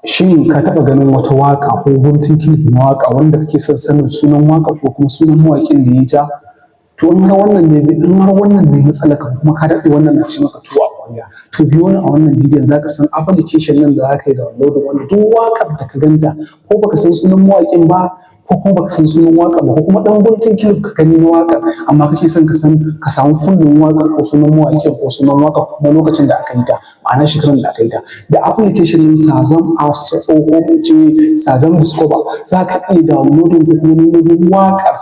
Shin ka taɓa ganin wata waƙa ko guntun kilif na waƙa wanda kake son sanin sunan waƙa ko kuma sunan mawaƙin da ya yi ta? To in har wannan ne matsalar ka kuma ka daɗe wannan na ci maka tuwo a ƙwarya, to biyo ni a wannan bidiyon za ka san application nan da za ka yi downloading wanda duk waƙar da ka ganta ko baka san sunan mawaƙin ba ko kuma baka san sunan waƙar ba ko kuma ɗan guntun kilif ka gani na waƙar amma kake son ka samu fullin waƙar ko sunan mawaƙin ko sunan waƙar ko kuma lokacin da aka yi ta ma'ana shekarar da aka yi ta da application ɗin Shazam apps ko ce Shazam Discover za ka iya downloading ko kuma nemo duk waƙar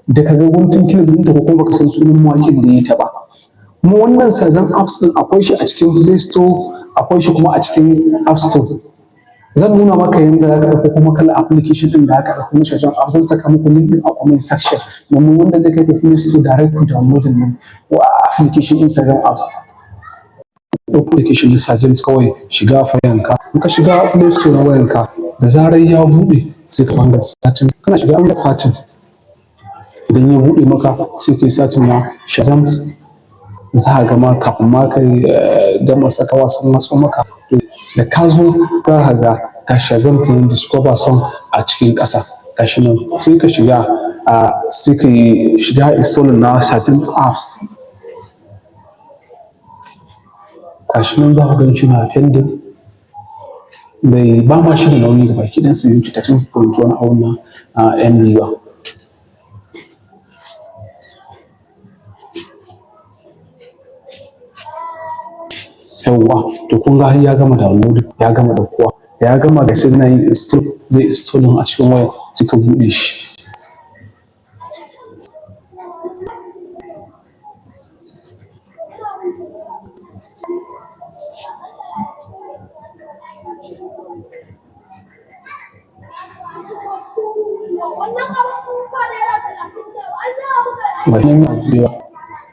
da ka ga guntun kilif ɗinta ko kuma baka san sunan mawaƙin da ya yi ta ba. Kuma wannan Shazam apps ɗin akwai shi a cikin Play Store akwai shi kuma a cikin App Store. Zan nuna maka yadda za ka ɗauko kuma kalar application ɗin da aka ɗauko na Shazam apps zan saka muku link ɗin a comment section domin wanda zai kai ka Play Store direct to downloading ɗin application ɗin Shazam apps. Application ɗin Shazam kawai shiga wayanka in ka shiga Play Store na wayanka da zarar ya buɗe sai ka banga searching kana shiga banga searching idan ya buɗe maka sai kai searching na Shazam za ka gama kafin ma ka gama saka wasu matso maka da ka zo za ka ga Shazam ta yin Discover song a cikin ƙasa gashi nan sai ka shiga sai ka shiga installing na Shazam apps gashi nan za ku gan shi na pending bai ba ma shi da nauyi gaba ki ɗansa yin 13.1 hour na MB ba. Yawwa to kun ga ya gama download ya gama ɗaukowa da ya gama gashi na yin install zai installing a cikin waya sai ka buɗe shi.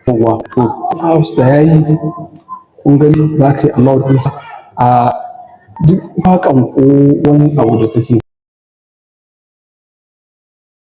Yawwa to apps da ya yi kun gani za ka yi allowed ɗinsa a duk waƙan ko wani abu da kake